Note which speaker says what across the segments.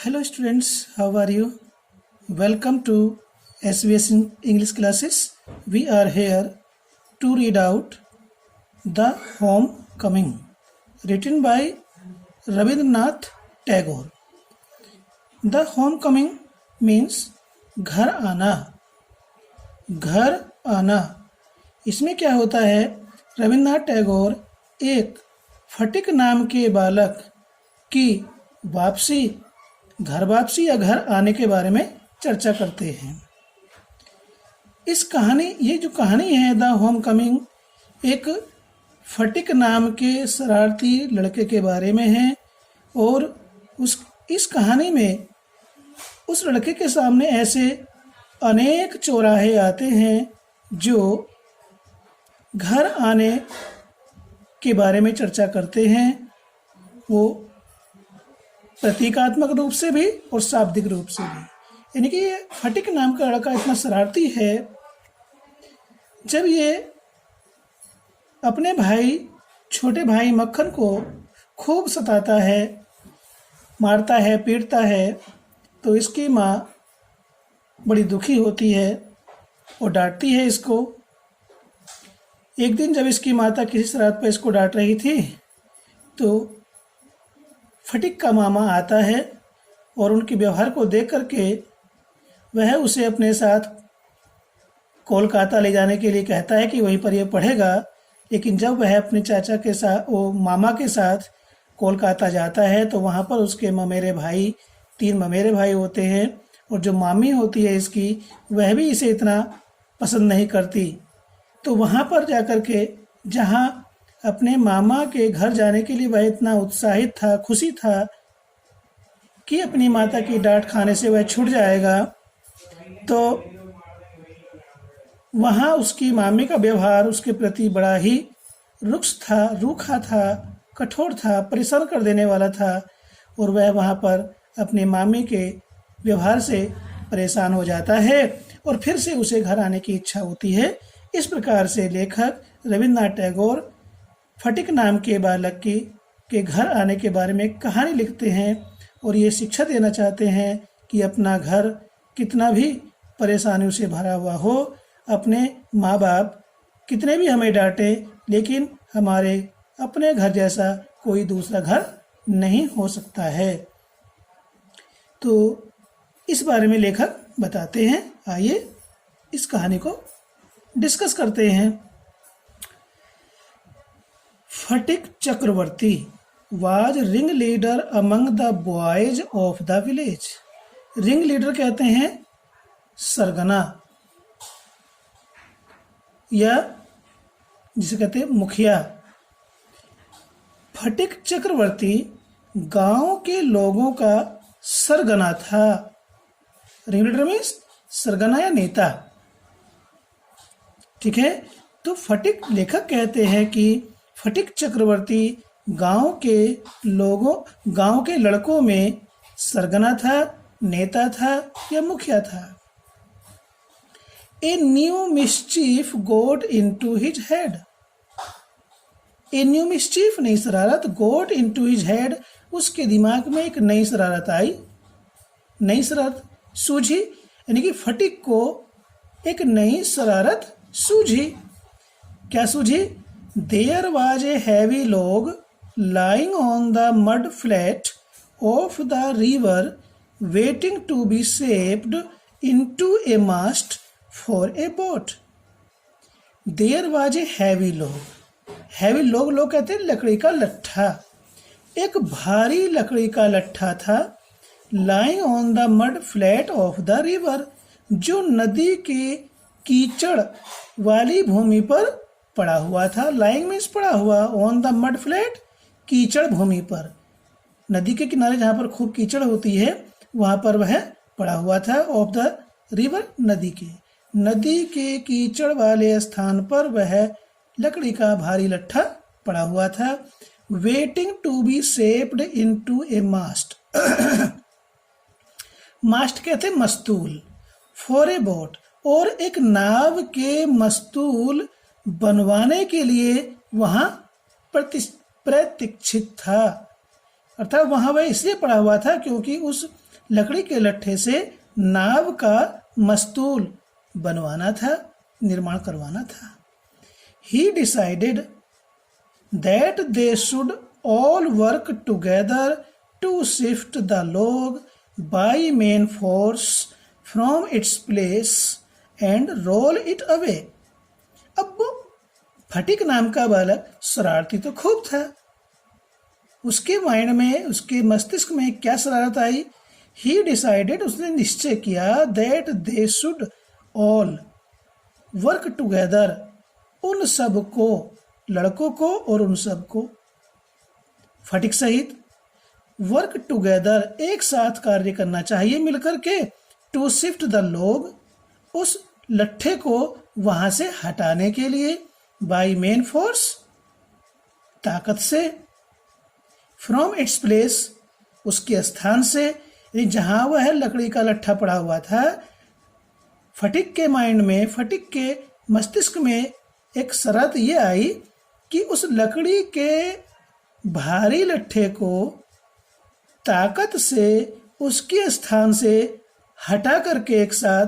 Speaker 1: Hello students, how are you? Welcome to SBS English classes. We are here to read out The Homecoming, written by Rabindranath Tagore. The Homecoming means घर आना। घर आना इसमें क्या होता है? रविन्द्रनाथ टैगोर एक फटिक नाम के बालक की वापसी, घर वापसी या घर आने के बारे में चर्चा करते हैं। ये जो कहानी है द होम कमिंग, एक फटिक नाम के शरारती लड़के के बारे में है और इस कहानी में उस लड़के के सामने ऐसे अनेक चौराहे आते हैं जो घर आने के बारे में चर्चा करते हैं। वो प्रतीकात्मक रूप से भी और शाब्दिक रूप से भी। यानी कि ये फटिक नाम का लड़का इतना शरारती है, जब ये अपने छोटे भाई मक्खन को खूब सताता है, मारता है, पीटता है, तो इसकी माँ बड़ी दुखी होती है और डांटती है इसको। एक दिन जब इसकी माता किसी शरारत पर इसको डांट रही थी तो फटिक का मामा आता है और उनके व्यवहार को देख करके वह उसे अपने साथ कोलकाता ले जाने के लिए कहता है कि वहीं पर यह पढ़ेगा। लेकिन जब वह अपने चाचा के साथ, मामा के साथ कोलकाता जाता है तो वहाँ पर उसके तीन ममेरे भाई होते हैं और जो मामी होती है इसकी, वह भी इसे इतना पसंद नहीं करती। तो वहाँ पर जाकर के, जहाँ अपने मामा के घर जाने के लिए वह इतना उत्साहित था, खुशी था कि अपनी माता की डांट खाने से वह छूट जाएगा, तो वहाँ उसकी मामी का व्यवहार उसके प्रति बड़ा ही रुक्ष था, रूखा था, कठोर था, परेशान कर देने वाला था और वह वहाँ पर अपनी मामी के व्यवहार से परेशान हो जाता है और फिर से उसे घर आने की इच्छा होती है। इस प्रकार से लेखक रविन्द्रनाथ टैगोर फटिक नाम के बालक के घर आने के बारे में कहानी लिखते हैं और ये शिक्षा देना चाहते हैं कि अपना घर कितना भी परेशानियों से भरा हुआ हो, अपने माँ बाप कितने भी हमें डांटे, लेकिन हमारे अपने घर जैसा कोई दूसरा घर नहीं हो सकता है। तो इस बारे में लेखक बताते हैं। आइए इस कहानी को डिस्कस करते हैं। Phatik Chakravarti was ring leader among the boys of the village. Ring leader कहते हैं सरगना, या जिसे कहते हैं मुखिया। फटिक चक्रवर्ती गांव के लोगों का सरगना था। रिंग लीडर मीन्स सरगना या नेता, ठीक है। तो लेखक कहते हैं कि फटिक चक्रवर्ती गांव के लड़कों में सरगना था, नेता था या मुखिया था। A new mischief got into his head. A new mischief, नई शरारत, गोट इनटू हिज हेड, उसके दिमाग में एक नई शरारत आई, नई शरारत सूझी। यानी कि फटिक को एक नई शरारत सूझी। क्या सूझी? There was a heavy log lying on the mud flat of the river waiting to be shaped into a mast for a boat. There was a heavy log. Heavy log कहते हैं लकड़ी का लट्ठा। एक भारी लकड़ी का लट्ठा था, lying on the mud flat of the river, जो नदी के कीचड़ वाली भूमि पर पड़ा हुआ था। लाइंग मीन्स पड़ा हुआ, ऑन द मड फ्लैट, कीचड़ भूमि पर, नदी के किनारे जहाँ पर खूब कीचड़ होती है वहाँ पर वह पड़ा हुआ था। ऑफ द रिवर, नदी के कीचड़ वाले स्थान पर वह लकड़ी का भारी लट्ठा पड़ा हुआ था। Waiting to be shaped into a mast. Mast कहते मस्तूल, फॉर ए बोट, और एक नाव के मस्तूल बनवाने के लिए वहां प्रतीक्षित था। अर्थात वहां वह इसलिए पड़ा हुआ था क्योंकि उस लकड़ी के लट्ठे से नाव का मस्तूल बनवाना था, निर्माण करवाना था। He decided that they should all work together to shift the log by main force from its place and roll it away। अब वो फटिक नाम का बालक शरारती तो खूब था। उसके माइंड में, उसके मस्तिष्क में क्या शरारत आई? ही डिसाइडेड, उसने निश्चय किया, that they should all work together, उन सब को, लड़कों को और उन सब को, फटिक सहित, वर्क टुगेदर, एक साथ कार्य करना चाहिए मिलकर के, टू शिफ्ट द लॉग, उस लट्ठे को वहां से हटाने के लिए, बाय मेन फोर्स, ताकत से, फ्रॉम इट्स प्लेस, उसके स्थान से, यानी जहां वह लकड़ी का लट्ठा पड़ा हुआ था। फटिक के माइंड में, फटिक के मस्तिष्क में एक शरत ये आई कि उस लकड़ी के भारी लट्ठे को ताकत से उसके स्थान से हटा करके एक साथ,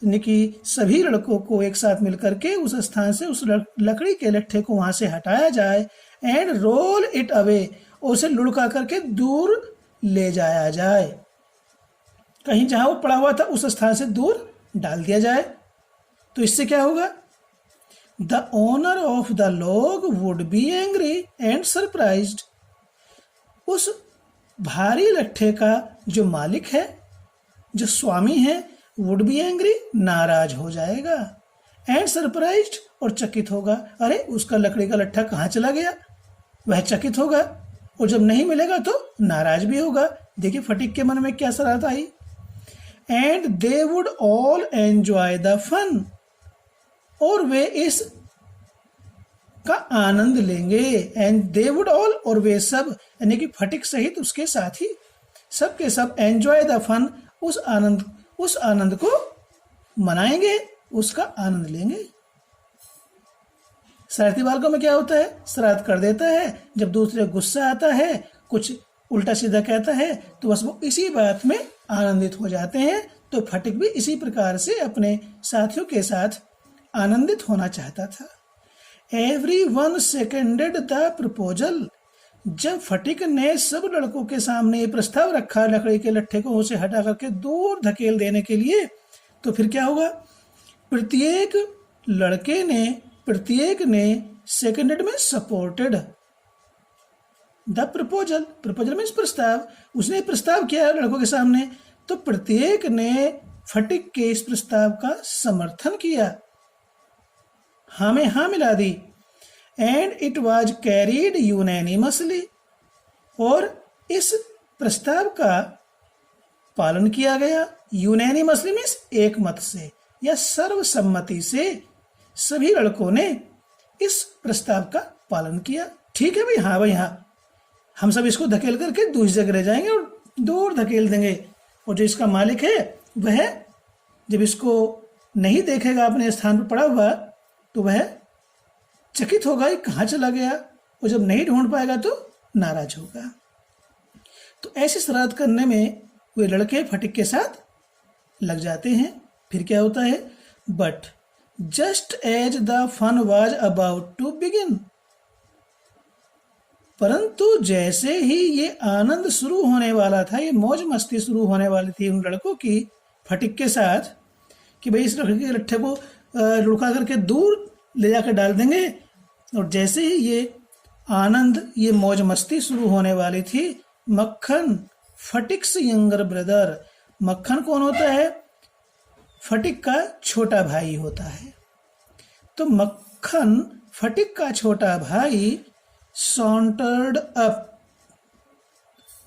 Speaker 1: यानी कि सभी लड़कों को एक साथ मिलकर के उस स्थान से उस लकड़ी के लट्ठे को वहां से हटाया जाए, एंड रोल इट अवे, उसे लुढ़का करके दूर ले जाया जाए, कहीं जहां वो पड़ा हुआ था उस स्थान से दूर डाल दिया जाए। तो इससे क्या होगा? The owner of the log would be angry and surprised, उस भारी लट्ठे का जो मालिक है, जो स्वामी है, वुड बी एंग्री, नाराज हो जाएगा, एंड सरप्राइज्ड, और चकित होगा। अरे उसका लकड़ी का लट्ठा कहाँ चला गया? वह चकित होगा, और जब नहीं मिलेगा तो नाराज भी होगा। देखिए फटिक के मन में क्या शरारत आई। And they would all enjoy the fun, और वे इस का आनंद लेंगे। एंड दे वुड ऑल, और वे सब, यानी कि फटिक सहित उसके साथी सब के सब, एंजॉय द फन, उस आनंद को मनाएंगे, उसका आनंद लेंगे। शरारती बालकों में क्या होता है? शरारत कर देता है, जब दूसरे गुस्सा आता है, कुछ उल्टा सीधा कहता है, तो बस वो इसी बात में आनंदित हो जाते हैं। तो फटिक भी इसी प्रकार से अपने साथियों के साथ आनंदित होना चाहता था। Everyone seconded the proposal, जब फटिक ने सब लड़कों के सामने ये प्रस्ताव रखा लकड़ी के लट्ठे को उसे हटा करके दूर धकेल देने के लिए, तो फिर क्या होगा? प्रत्येक ने सेकेंडेड में supported the proposal, proposal means प्रस्ताव, उसने प्रस्ताव किया लड़कों के सामने, तो प्रत्येक ने फटिक के इस प्रस्ताव का समर्थन किया, हाँ में हाँ मिला दी। And it was carried unanimously, और इस प्रस्ताव का पालन किया गया। यूनैनिमसली मीन्स एक मत से या सर्वसम्मति से सभी लड़कों ने इस प्रस्ताव का पालन किया। ठीक है भाई, हाँ भाई हाँ, हम सब इसको धकेल करके दूसरी जगह ले जाएंगे और दूर धकेल देंगे, और जो इसका मालिक है वह जब इसको नहीं देखेगा अपने स्थान पर पड़ा हुआ, तो वह चकित होगा कि कहाँ चला गया, और जब नहीं ढूंढ पाएगा तो नाराज होगा। तो ऐसी शरारत करने में वे लड़के फटिक के साथ लग जाते हैं। फिर क्या होता है? But just as the fun was about to begin, परंतु जैसे ही ये आनंद शुरू होने वाला था, ये मौज मस्ती शुरू होने वाली थी उन लड़कों की फटिक के साथ, कि भाई इस लड़के के लट्ठे को लुढ़का करके दूर ले जाकर डाल देंगे, और जैसे ही ये आनंद, ये मौज मस्ती शुरू होने वाली थी, मक्खन, फटिक्स यंगर ब्रदर, मक्खन कौन होता है? फटिक का छोटा भाई होता है। तो मक्खन, फटिक का छोटा भाई, सॉन्टर्ड अप,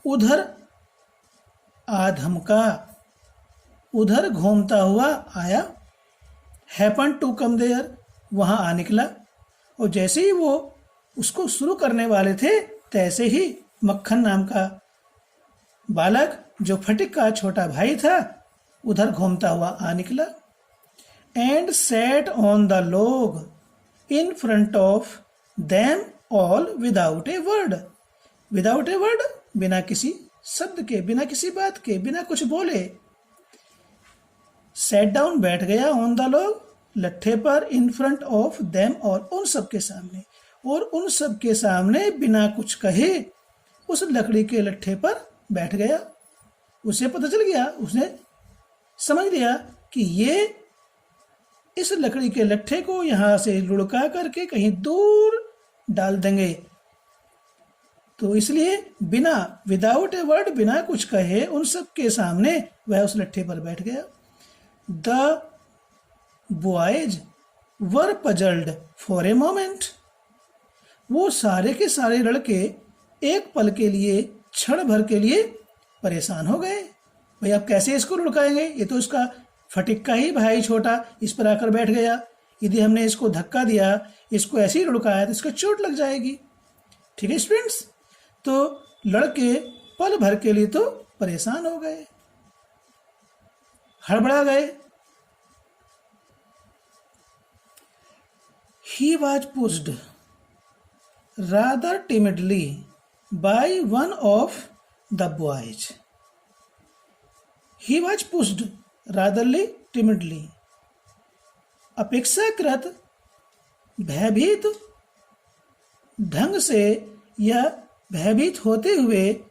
Speaker 1: उधर आधमका, उधर घूमता हुआ आया, हैपन टू कम देयर, वहां आ निकला, और जैसे ही वो उसको शुरू करने वाले थे, तैसे ही मक्खन नाम का बालक, जो फटिक का छोटा भाई था, उधर घूमता हुआ आ निकला। And set on the log in front of them all without a word, without a word, बिना किसी शब्द के, बिना किसी बात के, बिना कुछ बोले सेट डाउन बैठ गया ऑन द लॉग लट्ठे पर इन फ्रंट ऑफ देम और उन सब के सामने, और उन सब के सामने बिना कुछ कहे उस लकड़ी के लट्ठे पर बैठ गया। उसे पता चल गया, उसने समझ लिया कि ये इस लकड़ी के लट्ठे को यहां से लुढ़का करके कहीं दूर डाल देंगे, तो इसलिए बिना विदाउट ए वर्ड, बिना कुछ कहे उन सब के सामने वह उस लट्ठे पर बैठ गया। The boys were puzzled for a moment, वो सारे के सारे लड़के एक पल के लिए, क्षण भर के लिए परेशान हो गए। भाई अब कैसे इसको लुढ़काएंगे, ये तो इसका फटिक का ही भाई छोटा इस पर आकर बैठ गया, यदि हमने इसको धक्का दिया, इसको ऐसे ही लुढ़काया तो इसको चोट लग जाएगी। ठीक है स्टूडेंट्स, तो लड़के पल भर के लिए तो परेशान हो गए, हड़बड़ा गए। He was pushed rather timidly by one of the boys. He was pushed rather timidly. अपेक्षाकृत भयभीत ढंग से या भयभीत होते हुए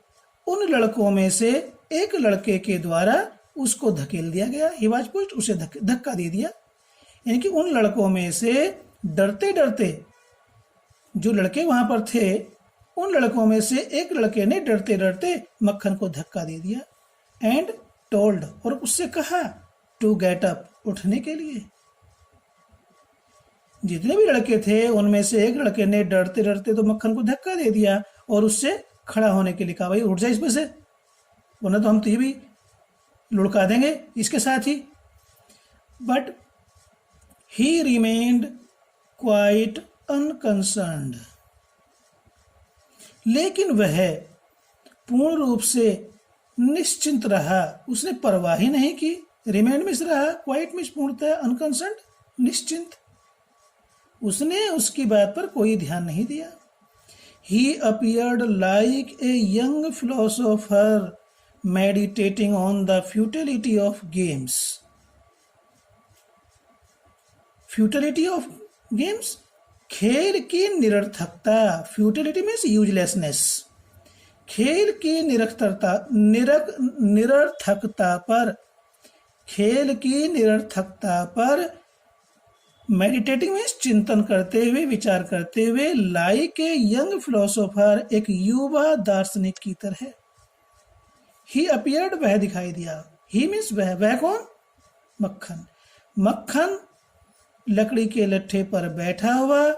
Speaker 1: उन लड़कों में से एक लड़के के द्वारा उसको धकेल दिया गया। He was pushed, उसे धक्का दे दिया। यानी कि उन लड़कों में से डरते डरते, जो लड़के वहां पर थे उन लड़कों में से एक लड़के ने डरते डरते मक्खन को धक्का दे दिया। एंड टोल्ड, और उससे कहा टू गेट अप, उठने के लिए। जितने भी लड़के थे उनमें से एक लड़के ने डरते डरते तो मक्खन को धक्का दे दिया और उससे खड़ा होने के लिए कहा, भाई उठ जा इसमें से, वरना तो हम तो ये भी लुढ़का देंगे इसके साथ ही। बट ही रिमेन्ड क्वाइट अनकंसर्न्ड, लेकिन वह पूर्ण रूप से निश्चिंत रहा, उसने परवाह ही नहीं की। रिमेंड में रहा, क्वाइट में पूर्णतः, अनकंसर्न्ड निश्चिंत, उसने उसकी बात पर कोई ध्यान नहीं दिया। He appeared like a young philosopher meditating on the futility of games. Futility of games, खेल की निरर्थकता। Futility means uselessness. खेल की निरर्थकता पर, खेल की निरर्थकता पर मेडिटेटिंग मीन्स चिंतन करते हुए, विचार करते हुए, लाइक ए यंग फिलोसोफर, एक युवा दार्शनिक की तरह। ही अपीयर्ड, वह दिखाई दिया। ही मीन्स वह कौन? मक्खन। मक्खन लकड़ी के लट्ठे पर बैठा हुआ,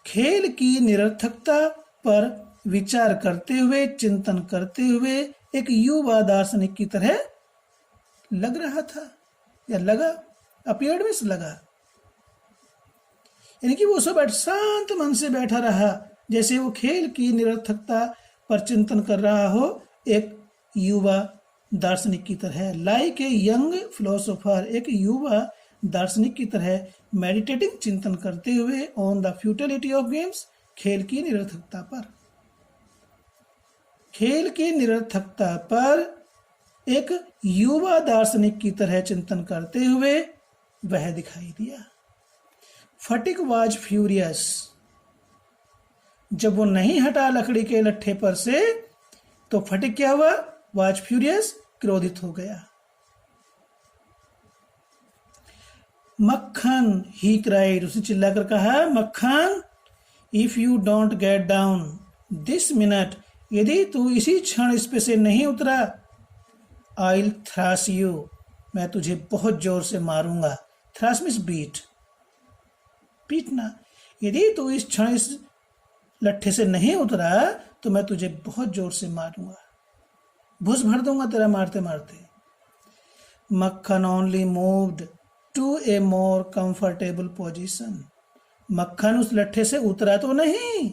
Speaker 1: खेल की निरर्थकता पर विचार करते हुए, चिंतन करते हुए एक युवा दार्शनिक की तरह लग रहा था या लगा। अपीयर्ड मीन्स लगा, यानी कि वो सब शांत मन से बैठा रहा, जैसे वो खेल की निरर्थकता पर चिंतन कर रहा हो, एक युवा दार्शनिक की तरह। लाइक ए यंग फिलोसोफर, एक युवा दार्शनिक की तरह, मेडिटेटिंग, चिंतन करते हुए, on the futility of games, खेल की निरर्थकता पर। खेल की निरर्थकता पर एक युवा दार्शनिक की तरह चिंतन करते हुए वह दिखाई दिया। फटिक वाज फ्यूरियस, जब वो नहीं हटा लकड़ी के लट्ठे पर से, तो फटिक क्या हुआ? वाज फ्यूरियस, क्रोधित हो गया। मक्खन, ही क्राइड, उसने चिल्लाकर कहा, मक्खन, if you don't get down this minute, यदि तू इसी क्षण इस पे से नहीं उतरा, आई विल थ्रैश यू, मैं तुझे बहुत जोर से मारूंगा। थ्रैश मीन्स बीट, पीटना। यदि तू इस क्षण इस लट्ठे से नहीं उतरा तो मैं तुझे बहुत जोर से मारूंगा, भूस भर दूंगा तेरा मारते मारते। Makhan only moved to a more comfortable position, Makhan उस लट्ठे से उतरा तो नहीं,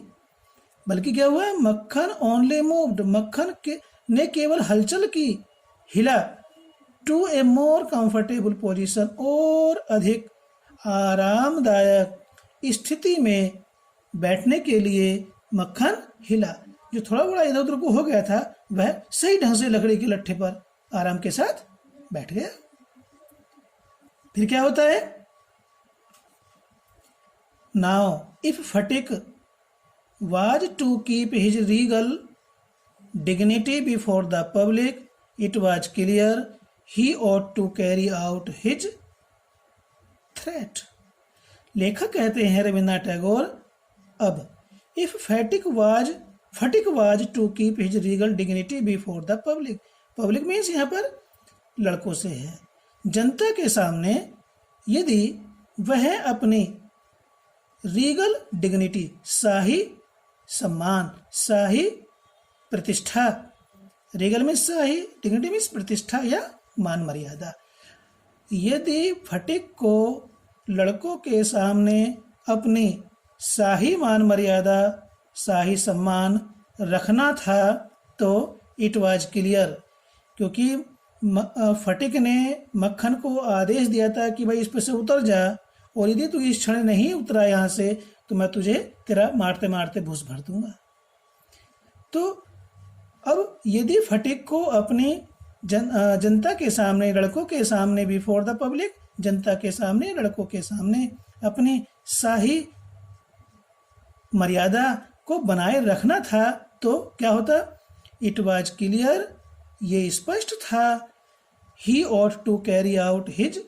Speaker 1: बल्कि क्या हुआ? मक्खन ओनली मूव्ड, मक्खन ने केवल हलचल की, हिला, to a more comfortable position, और अधिक आरामदायक स्थिति में बैठने के लिए मक्खन हिला। जो थोड़ा बड़ा इधर उधर को हो गया था वह सही ढंग से लकड़ी के लट्ठे पर आराम के साथ बैठ गया। फिर क्या होता है, now if Phatik was to keep his regal dignity before the public, it was clear he ought to carry out his threat. लेखक कहते हैं रविन्द्रनाथ टैगोर, अब if Fatick was to keep his regal dignity before the public, public means यहाँ पर लड़कों से है, जनता के सामने यदि वह अपनी रीगल डिग्निटी शाही सम्मान, शाही प्रतिष्ठा, रीगल में शाही, डिग्निटी में प्रतिष्ठा या मान मर्यादा, यदि फटिक को लड़कों के सामने अपनी शाही मान मर्यादा, शाही सम्मान रखना था तो इट वाज क्लियर, क्योंकि फटिक ने मक्खन को आदेश दिया था कि भाई इस पर से उतर जा, और यदि तू इस क्षण नहीं उतरा यहाँ से तो मैं तुझे तेरा मारते मारते भूस भर दूंगा। तो अब यदि फटिक को अपनी जनता के सामने, लड़कों के सामने, बिफोर द पब्लिक, जनता के सामने, लड़कों के सामने अपनी शाही मर्यादा को बनाए रखना था तो क्या होता, इट वाज क्लियर, ये स्पष्ट था, he ought to carry out his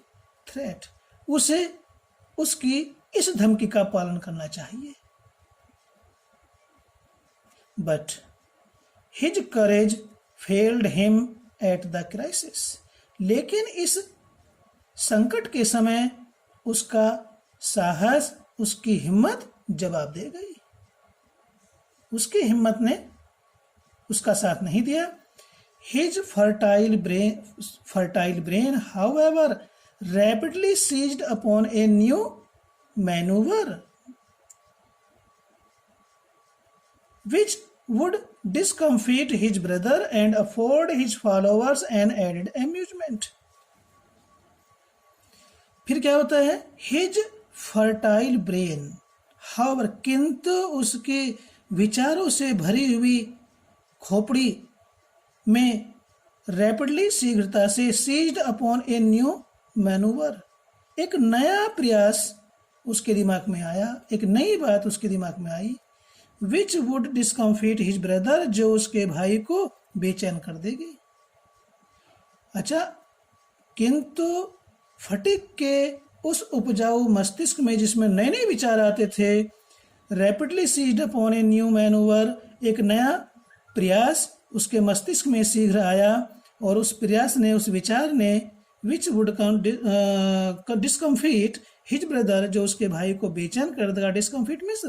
Speaker 1: threat, उसे उसकी इस धमकी का पालन करना चाहिए। But his courage failed him at the crisis, लेकिन इस संकट के समय उसका साहस, उसकी हिम्मत जवाब दे गई, उसकी हिम्मत ने उसका साथ नहीं दिया। His fertile brain however rapidly seized upon a new maneuver which would discomfit his brother and afford his followers an added amusement. फिर क्या होता है, हिज फर्टाइल ब्रेन हाउएवर, किंतु उसके विचारों से भरी हुई खोपड़ी में रैपिडली, शीघ्रता से, seized upon a new manoeuvre, एक नया प्रयास उसके दिमाग में आया, एक नई बात उसके दिमाग में आई, which would discomfit his brother, जो उसके भाई को बेचैन कर देगी। अच्छा, किंतु फटिक के उस उपजाऊ मस्तिष्क में जिसमें नए नए विचार आते थे, rapidly seized upon a new manoeuvre, एक नया प्रयास उसके मस्तिष्क में शीघ्र आया, और उस प्रयास ने, उस विचार ने विच वुड डिस्कम्फिट हिज ब्रदर, जो उसके भाई को बेचैन कर देगा। डिस्कम्फिट मीन्स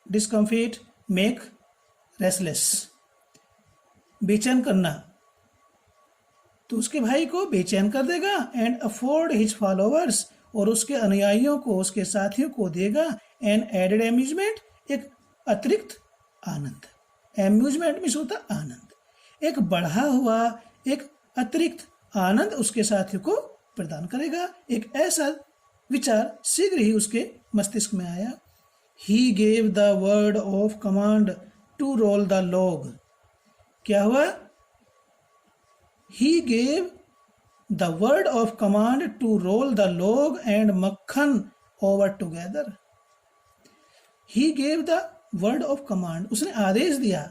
Speaker 1: डिस्कम्फिट, मेक रेस्टलेस, बेचैन करना, तो उसके भाई को बेचैन कर देगा। एंड अफोर्ड हिज फॉलोअर्स, और उसके अनुयायियों को, उसके साथियों को देगा एन एडेड एम्यूजमेंट, एक अतिरिक्त आनंद। एम्यूजमेंट मीन्स होता आनंद, एक बढ़ा हुआ, एक अतिरिक्त आनंद उसके साथियों को प्रदान करेगा। एक ऐसा विचार शीघ्र ही उसके मस्तिष्क में आया। He gave the word of command to roll the log, क्या हुआ, he gave the word of command to roll the log and Makhan over together. He gave the word of command, उसने आदेश दिया,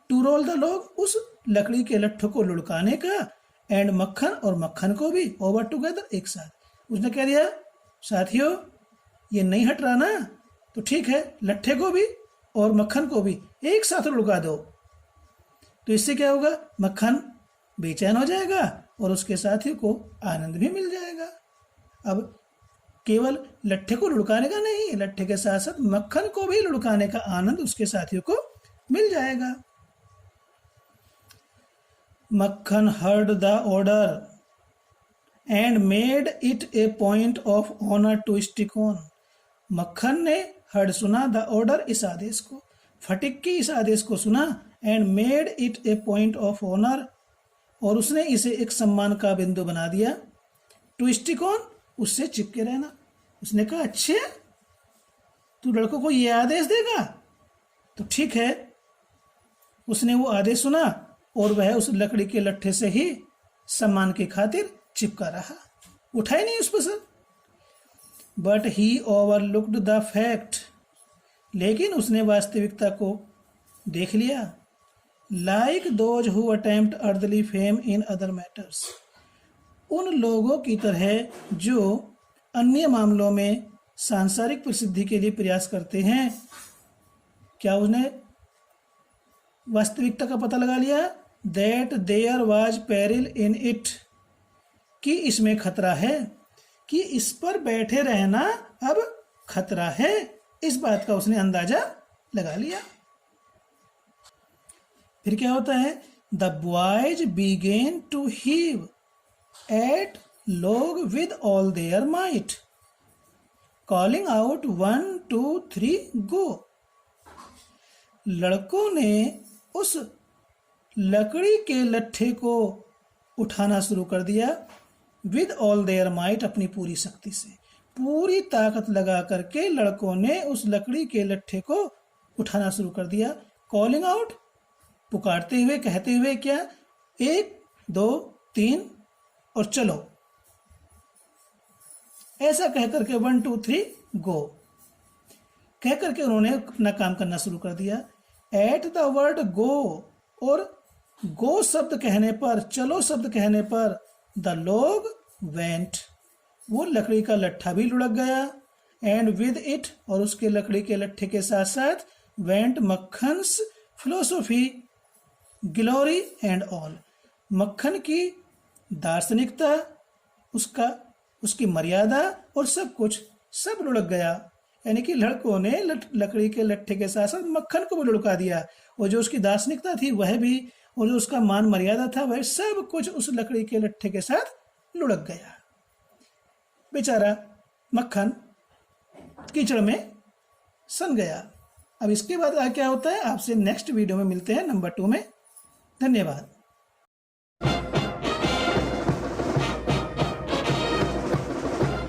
Speaker 1: टू रोल द लॉग, उस लकड़ी के लट्ठों को लुढ़काने का, एंड मक्खन, और मक्खन को भी, ओवर टुगेदर, एक साथ। उसने कह दिया, साथियों ये नहीं हट रहा ना, तो ठीक है, लट्ठे को भी और मक्खन को भी एक साथ लुढ़का दो। तो इससे क्या होगा, मक्खन बेचैन हो जाएगा और उसके साथियों को आनंद भी मिल जाएगा। अब केवल लट्ठे को लुढ़काने का नहीं, लट्ठे के साथ साथ मक्खन को भी लुढ़काने का आनंद उसके साथियों को मिल जाएगा। मक्खन heard the order and made it a point of honor to stick on. मक्खन ने heard, सुना, the order, इस आदेश को, फटिक के इस आदेश को सुना, and made it a point of honor, और उसने इसे एक सम्मान का बिंदु बना दिया, to stick on, उससे चिपके रहना। उसने कहा, अच्छे तू लड़कों को ये आदेश देगा? तो ठीक है, उसने वो आदेश सुना और वह उस लकड़ी के लट्ठे से ही सम्मान की खातिर चिपका रहा, उठा ही नहीं उस पर से। But he overlooked the fact, लेकिन उसने वास्तविकता को देख लिया। Like those who attempt earthly fame in other matters, उन लोगों की तरह जो अन्य मामलों में सांसारिक प्रसिद्धि के लिए प्रयास करते हैं। क्या उसने वास्तविकता का पता लगा लिया? That there was peril in it, कि इसमें खतरा है, कि इस पर बैठे रहना अब खतरा है। इस बात का उसने अंदाजा लगा लिया। फिर क्या होता है? The boys began to heave at log with all their might, calling out 1 2 3 go। लड़कों ने उस लकड़ी के लट्ठे को उठाना शुरू कर दिया। विद ऑल देयर माइट, अपनी पूरी शक्ति से, पूरी ताकत लगा करके लड़कों ने उस लकड़ी के लट्ठे को उठाना शुरू कर दिया। कॉलिंग आउट, पुकारते हुए, कहते हुए क्या? 1 2 3 और चलो, ऐसा कह करके 1 2 3 गो कह करके उन्होंने अपना काम करना शुरू कर दिया। एट द वर्ड गो, और गो शब्द कहने पर, चलो शब्द कहने पर, द लॉग वेंट, वो लकड़ी का लट्ठा भी लुढ़क गया। एंड विद इट, और उसके लकड़ी के लट्ठे के साथ साथ, went Makhan's philosophy glory and all, Makhan की दार्शनिकता, उसकी मर्यादा और सब कुछ, सब लुढ़क गया। यानी कि लड़कों ने लकड़ी के लट्ठे के साथ साथ मक्खन को भी लुढ़का दिया, और जो उसकी दार्शनिकता थी वह भी, और जो उसका मान मर्यादा था वह सब कुछ उस लकड़ी के लट्ठे के साथ लुढ़क गया। बेचारा मक्खन कीचड़ में सन गया। अब इसके बाद क्या होता है, आपसे नेक्स्ट वीडियो में मिलते हैं नंबर 2 में। धन्यवाद।